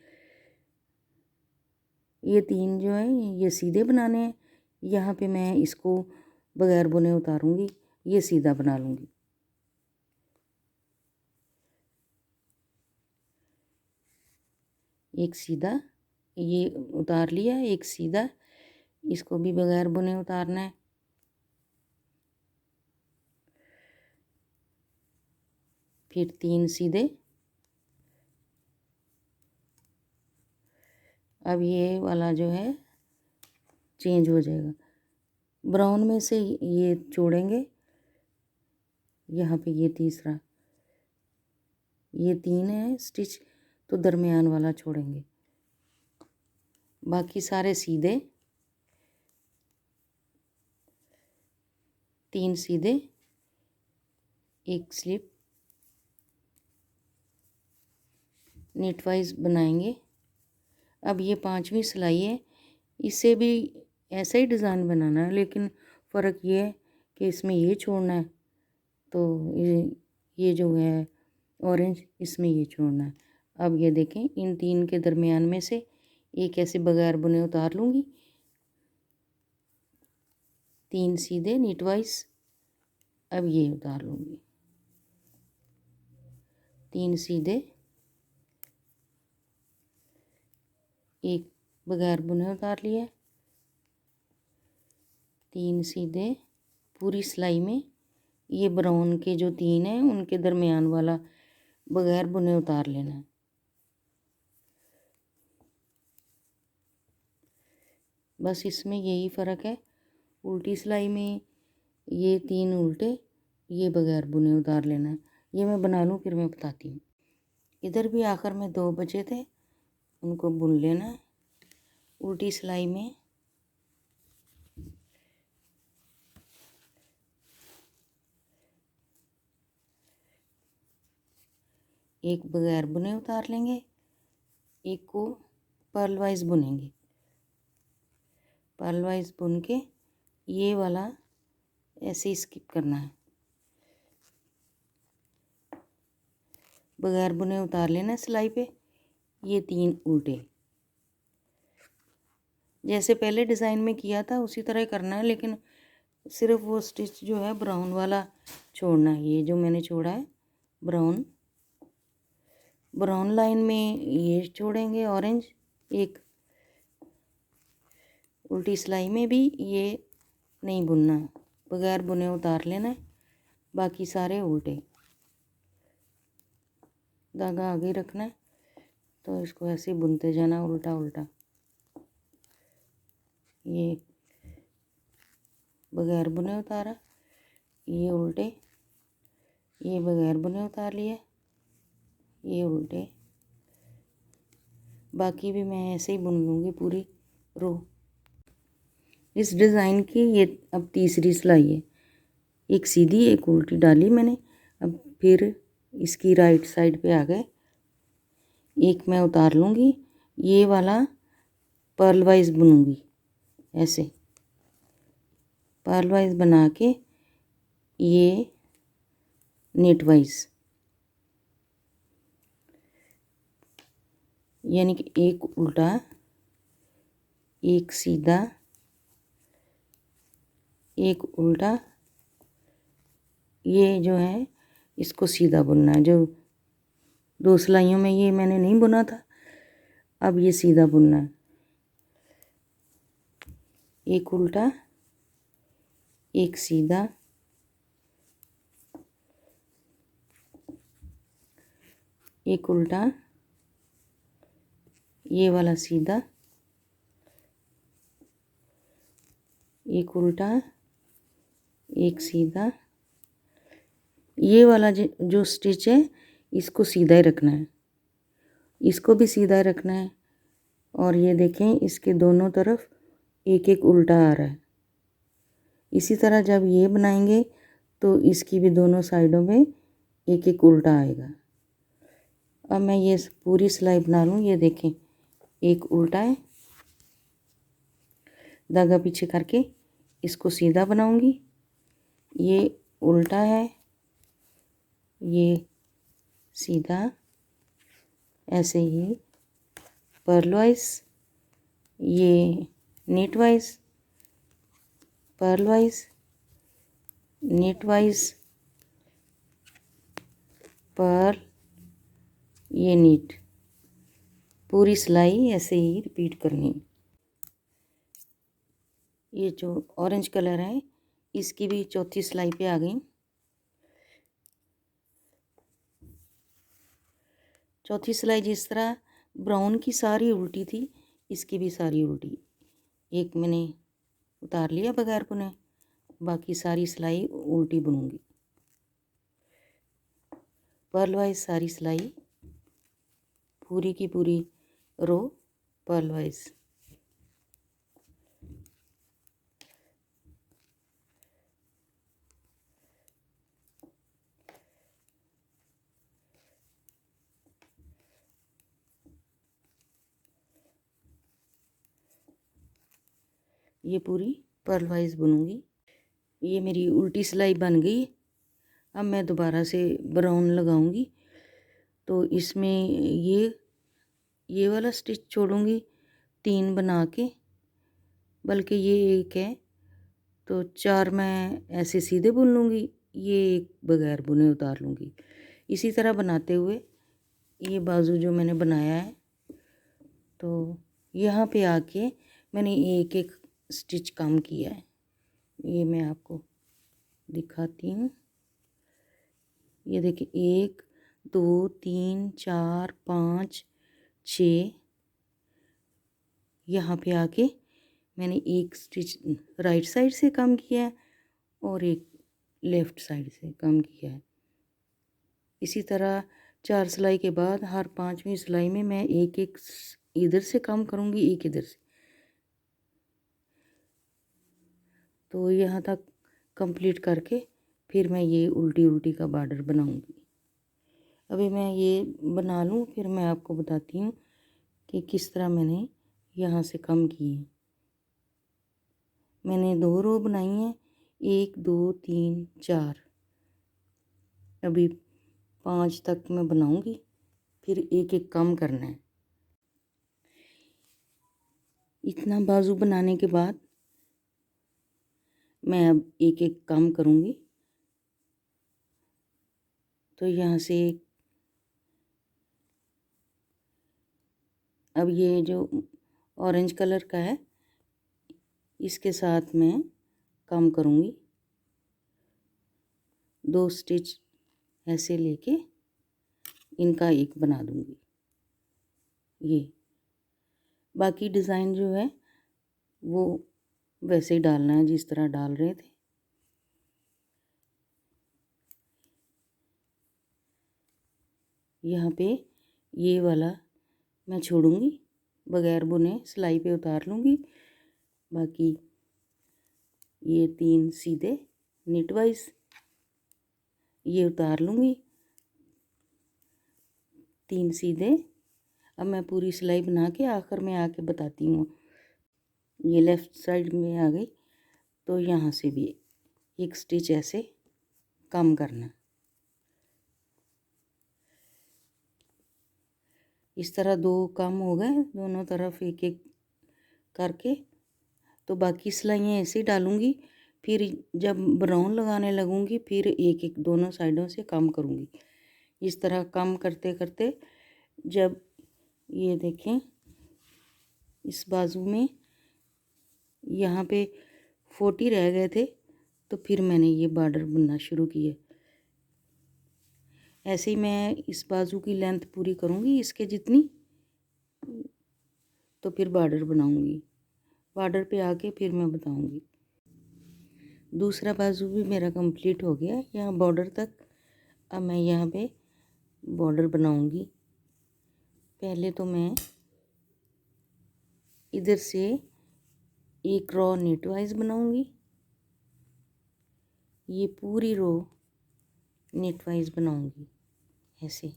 ये 3 जो है ये सीधे बनाने हैं, यहाँ पे मैं इसको बगैर बुने उतारूँगी, ये सीधा बना लूँगी। एक सीधा ये उतार लिया, एक सीधा, इसको भी बगैर बुने उतारना है। फिर 3 सीधे। अब ये वाला जो है चेंज हो जाएगा, ब्राउन में से ये छोड़ेंगे, यहाँ पे ये तीसरा, ये 3 है स्टिच, तो दरमियान वाला छोड़ेंगे। बाकी सारे सीधे, 3 सीधे, एक स्लिप, नीट वाइज बनाएंगे। अब ये 5वीं सिलाई है, इससे भी ऐसा ही डिज़ाइन बनाना है, लेकिन फ़र्क ये है कि इसमें ये छोड़ना है, तो ये जो है ऑरेंज, इसमें ये छोड़ना है। अब ये देखें, इन 3 के दरमियान में से एक ऐसे बगैर बुने उतार लूँगी, 3 सीधे नीट वाइज। अब ये उतार लूँगी, 3 सीधे, एक बगैर बुने उतार लिया, 3 सीधे पूरी सिलाई में। ये ब्राउन के जो 3 हैं उनके दरमियान वाला बगैर बुने उतार लेना है। बस इसमें यही फ़र्क है, उल्टी सिलाई में ये 3 उल्टे, ये बगैर बुने उतार लेना है। ये मैं बना लूँ फिर मैं बताती हूँ। इधर भी आखिर में 2 बचे थे, उनको बुन लेना है उल्टी सिलाई में। एक बगैर बुने उतार लेंगे, एक को पर्ल वाइज बुनेंगे। पर्ल वाइज बुन के ये वाला ऐसे ही स्किप करना है, बगैर बुने उतार लेना सिलाई पे। ये 3 उल्टे, जैसे पहले डिज़ाइन में किया था उसी तरह करना है, लेकिन सिर्फ वो स्टिच जो है ब्राउन वाला छोड़ना है। ये जो मैंने छोड़ा है ब्राउन, ब्राउन लाइन में ये छोड़ेंगे ऑरेंज। एक उल्टी सिलाई में भी ये नहीं बुनना, बगैर बुने उतार लेना है, बाकी सारे उल्टे। धागा आगे रखना है, तो इसको ऐसे ही बुनते जाना उल्टा उल्टा। ये बगैर बुने उतारा, ये उल्टे, ये बगैर बुने उतार लिया, ये उल्टे। बाकी भी मैं ऐसे ही बुन लूँगी पूरी रो। इस डिज़ाइन की ये अब तीसरी सिलाई है, एक सीधी एक उल्टी डाली मैंने। अब फिर इसकी राइट साइड पे आ गए, एक मैं उतार लूँगी, ये वाला पर्ल वाइज बुनूँगी, ऐसे पर्ल वाइज बना के ये नेट वाइज, यानी कि एक उल्टा एक सीधा एक उल्टा, ये जो है इसको सीधा बुनना है। जो 2 सिलाइयों में ये मैंने नहीं बुना था, अब ये सीधा बुनना है। एक उल्टा एक सीधा, एक उल्टा, ये वाला सीधा, एक उल्टा एक सीधा, ये वाला जो स्टिच है इसको सीधा ही रखना है, इसको भी सीधा रखना है। और ये देखें इसके दोनों तरफ एक एक उल्टा आ रहा है। इसी तरह जब ये बनाएंगे तो इसकी भी दोनों साइडों में एक एक उल्टा आएगा। अब मैं ये पूरी सिलाई बना लूँ। ये देखें एक उल्टा है, धागा पीछे करके इसको सीधा बनाऊंगी, ये उल्टा है, ये सीधा, ऐसे ही पर्ल वाइज, ये knit wise, purl wise, knit wise, purl, ये नीट, पूरी सिलाई ऐसे ही रिपीट करनी है। ये जो ऑरेंज कलर है इसकी भी चौथी सिलाई पे आ गई। चौथी सिलाई जिस तरह ब्राउन की सारी उल्टी थी, इसकी भी सारी उल्टी। एक मैंने उतार लिया बगैर बुने, बाकी सारी सिलाई उल्टी बुनूंगी। पर्ल वाइज सारी सिलाई, पूरी की पूरी रो पर्ल वाइज। ये पूरी पर्ल वाइज बुनूंगी। ये मेरी उल्टी सिलाई बन गई। अब मैं दोबारा से ब्राउन लगाऊंगी, तो इसमें ये वाला स्टिच छोड़ूंगी 3 बना के, बल्कि ये एक है तो 4 मैं ऐसे सीधे बुन लूँगी, ये एक बगैर बुने उतार लूँगी। इसी तरह बनाते हुए ये बाजू जो मैंने बनाया है, तो यहाँ पे आके मैंने एक एक स्टिच कम किया है। ये मैं आपको दिखाती हूँ। ये देखिए 1 2 3 4 5 6, यहाँ पे आके मैंने एक स्टिच राइट साइड से कम किया है और एक लेफ़्ट साइड से कम किया है। इसी तरह 4 सिलाई के बाद हर 5वीं सिलाई में मैं एक एक इधर से कम करूँगी, एक इधर से, तो यहाँ तक कंप्लीट करके फिर मैं ये उल्टी उल्टी का बॉर्डर बनाऊँगी। अभी मैं ये बना लूँ, फिर मैं आपको बताती हूँ कि किस तरह मैंने यहाँ से कम किए। मैंने 2 रो बनाई हैं, 1 2 3 4, अभी 5 तक मैं बनाऊँगी, फिर एक एक कम करना है। इतना बाजू बनाने के बाद मैं अब एक एक कम करूँगी। तो यहाँ से अब ये जो ऑरेंज कलर का है इसके साथ मैं कम करूँगी, 2 स्टिच ऐसे लेके इनका एक बना दूँगी। ये बाकी डिज़ाइन जो है वो वैसे ही डालना है जिस तरह डाल रहे थे। यहाँ पे ये वाला मैं छोड़ूंगी, बगैर बुने सिलाई पे उतार लूँगी। बाकी ये 3 सीधे निट वाइज ये उतार लूँगी, 3 सीधे अब मैं पूरी सिलाई बना के आखिर में आके बताती हूँ। ये लेफ़्ट साइड में आ गई, तो यहाँ से भी एक स्टिच ऐसे कम करना। इस तरह 2 कम हो गए, दोनों तरफ एक एक करके। तो बाकी सिलाइयाँ ऐसे ही डालूँगी, फिर जब ब्राउन लगाने लगूँगी फिर एक एक दोनों साइडों से कम करूँगी। इस तरह कम करते करते जब ये देखें इस बाजू में यहाँ पे 40 रह गए थे, तो फिर मैंने ये बॉर्डर बनना शुरू किए। ऐसे ही मैं इस बाजू की लेंथ पूरी करूँगी इसके जितनी, तो फिर बॉर्डर बनाऊँगी। बॉर्डर पे आके फिर मैं बताऊँगी। दूसरा बाजू भी मेरा कंप्लीट हो गया यहाँ बॉर्डर तक। अब मैं यहाँ पे बॉर्डर बनाऊँगी। पहले तो मैं इधर से एक रो नीट वाइज बनाऊँगी, ये पूरी रो नीट वाइज बनाऊँगी ऐसे।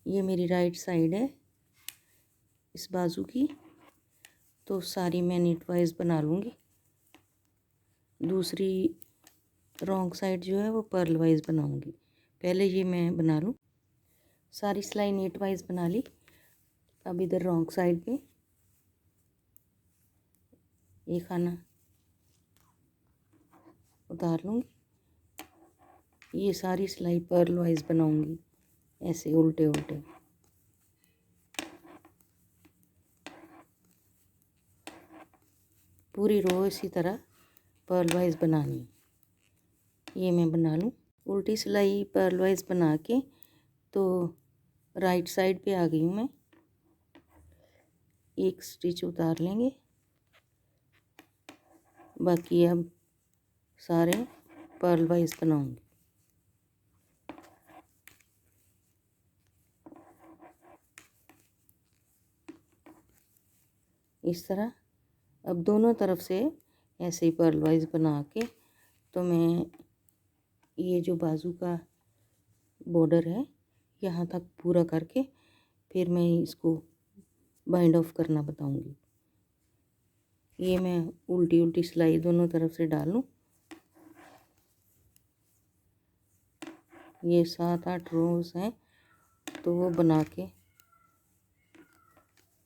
ये मेरी राइट साइड है इस बाजू की, तो सारी मैं नीट वाइज बना लूँगी। दूसरी रॉन्ग साइड जो है वो पर्ल वाइज बनाऊँगी। पहले ये मैं बना लूँ। सारी सिलाई नीट वाइज बना ली। अब इधर रॉन्ग साइड पे एक खाना उतार लूँगी। ये सारी सिलाई पर्ल वाइज बनाऊँगी ऐसे उल्टे उल्टे। पूरी रो इसी तरह पर्ल वाइज बनानी है। ये मैं बना लूँ। उल्टी सिलाई पर्ल वाइज बना के तो राइट साइड पे आ गई हूँ मैं। एक स्टिच उतार लेंगे, बाकी अब सारे पर्ल वाइज बनाऊँगी। इस तरह अब दोनों तरफ से ऐसे ही पर्ल वाइज बना के तो मैं ये जो बाजू का बॉर्डर है यहाँ तक पूरा करके फिर मैं इसको बाइंड ऑफ करना बताऊंगी। ये मैं उल्टी उल्टी सिलाई दोनों तरफ से डालूं। ये 7-8 रोज़ हैं, तो वो बना के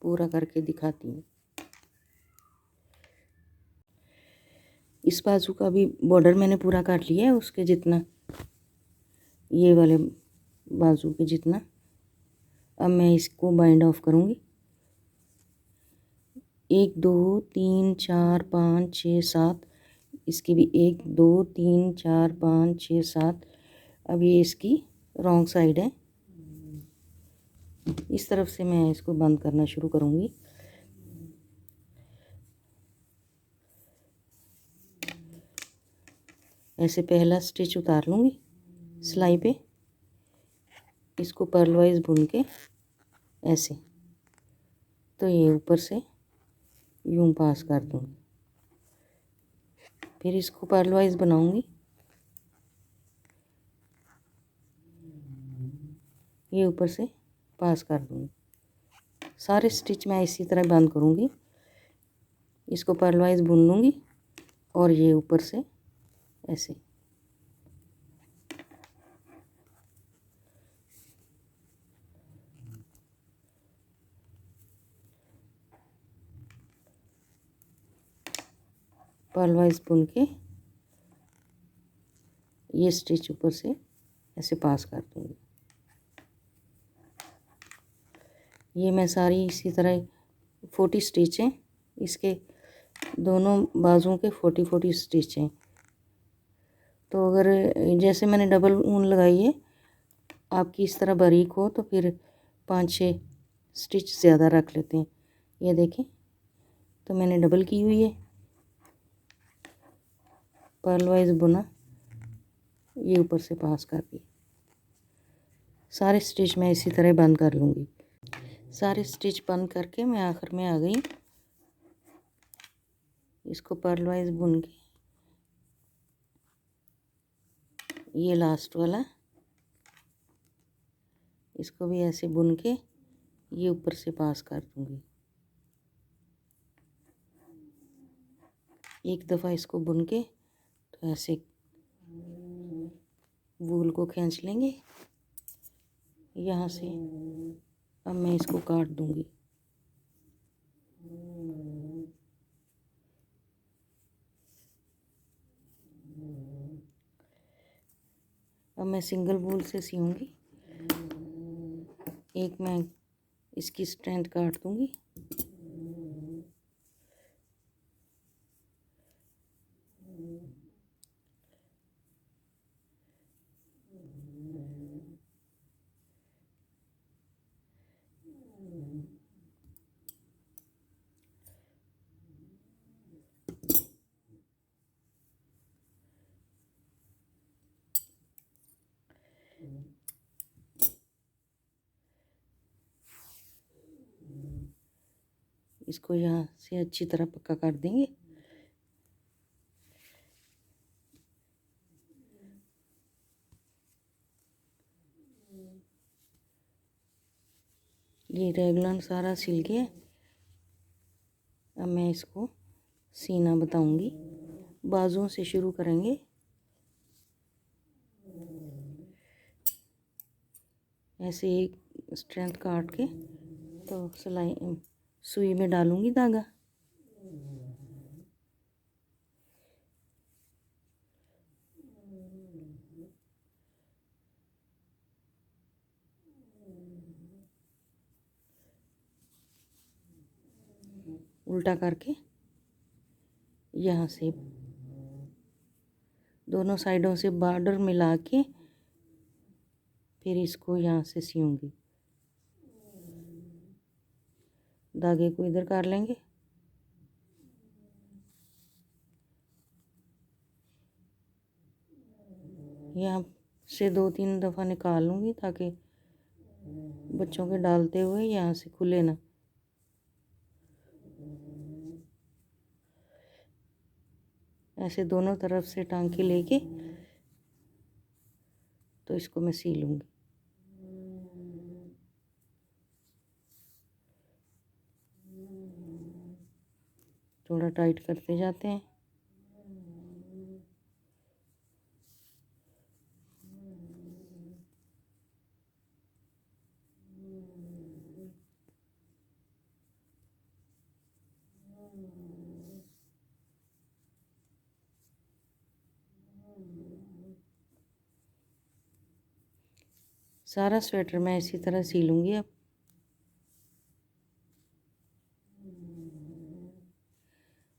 पूरा करके दिखाती हूँ। इस बाजू का भी बॉर्डर मैंने पूरा काट लिया है उसके जितना, ये वाले बाजू के जितना। अब मैं इसको बाइंड ऑफ करूँगी। 1 2 3 4 5 6 7, इसकी भी 1 2 3 4 5 6 7। अब ये इसकी रॉन्ग साइड है, इस तरफ से मैं इसको बंद करना शुरू करूँगी। ऐसे पहला स्टिच उतार लूँगी सिलाई पे, इसको पर्ल वाइज बुन के ऐसे, तो ये ऊपर से यूं पास कर दूँगी। फिर इसको पर्ल वाइज बनाऊँगी। ये ऊपर से पास कर दूँगी। सारे स्टिच मैं इसी तरह बंद करूँगी। इसको पर्ल वाइज बुन लूँगी और ये ऊपर से ऐसे। पर्ल वाइज बुन के ये स्टिच ऊपर से ऐसे पास कर दूँगी। ये मैं सारी इसी तरह 40 स्टिच हैं, इसके दोनों बाजुओं के 40 स्टिच हैं। तो अगर जैसे मैंने डबल ऊन लगाई है, आपकी इस तरह बारीक हो तो फिर 5-6 स्टिच ज़्यादा रख लेते हैं। ये देखें, तो मैंने डबल की हुई है, पर्ल वाइज बुना, ये ऊपर से पास कर दिया। सारे स्टिच मैं इसी तरह बंद कर लूँगी। सारे स्टिच बंद करके मैं आखिर में आ गई। इसको पर्ल वाइज बुन के ये लास्ट वाला इसको भी ऐसे बुन के ये ऊपर से पास कर दूँगी। एक दफ़ा इसको बुन के तो ऐसे वूल को खींच लेंगे यहाँ से। अब मैं इसको काट दूँगी। अब मैं सिंगल वूल से सीऊँगी। एक मैं इसकी स्ट्रेंथ काट दूँगी। इसको यहाँ से अच्छी तरह पक्का कर देंगे। ये रेगलन सारा सिल गया। अब मैं इसको सीना बताऊंगी। बाजुओं से शुरू करेंगे। ऐसे एक स्ट्रेंथ काट के तो सिलाई सुई में डालूंगी धागा। उल्टा करके यहाँ से दोनों साइडों से बॉर्डर मिला के फिर इसको यहाँ से सीऊंगी। धागे को इधर कर लेंगे। यहाँ से 2-3 दफ़ा निकाल लूँगी ताकि बच्चों के डालते हुए यहाँ से खुले ना। ऐसे दोनों तरफ से टांके लेके तो इसको मैं सी लूँगी। थोड़ा टाइट करते जाते हैं। सारा स्वेटर मैं इसी तरह सी लूँगी। अब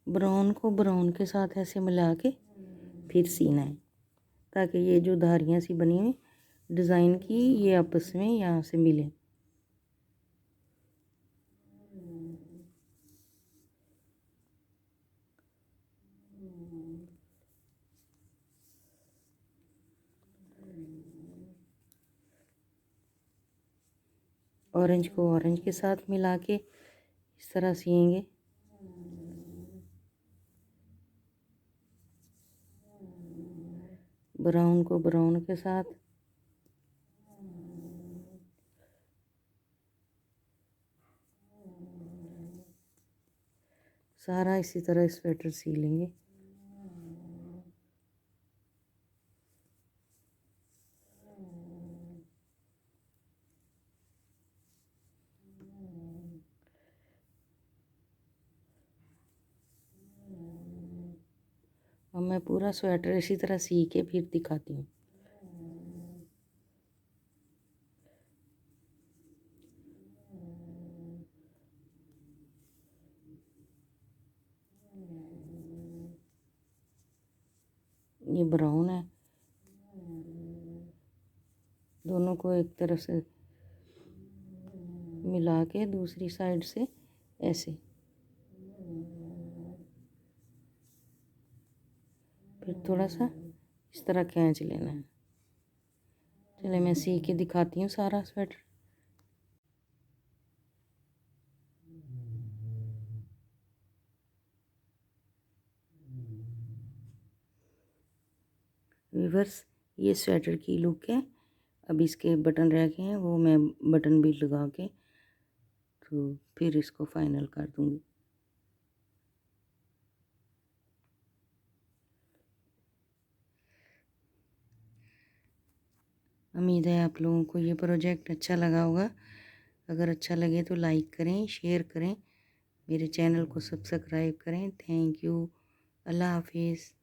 ब्राउन को ब्राउन के साथ ऐसे मिला के फिर सीना है ताकि ये जो धारियाँ सी बनी हुई डिज़ाइन की ये आपस में यहाँ से मिले। ऑरेंज को ऑरेंज के साथ मिला के इस तरह सिएंगे। ब्राउन को ब्राउन के साथ। सारा इसी तरह स्वेटर सी लेंगे। अब मैं पूरा स्वेटर इसी तरह सी के फिर दिखाती हूँ। ये ब्राउन है। दोनों को एक तरफ से मिला के दूसरी साइड से ऐसे फिर थोड़ा सा इस तरह खींच लेना है। चले मैं सी के दिखाती हूँ सारा स्वेटर। व्यूअर्स ये स्वेटर की लुक है। अब इसके बटन रह गए हैं, वो मैं बटन भी लगा के तो फिर इसको फाइनल कर दूँगी। उम्मीद है आप लोगों को ये प्रोजेक्ट अच्छा लगा होगा। अगर अच्छा लगे तो लाइक करें, शेयर करें, मेरे चैनल को सब्सक्राइब करें। Thank you. अल्लाह हाफिज़।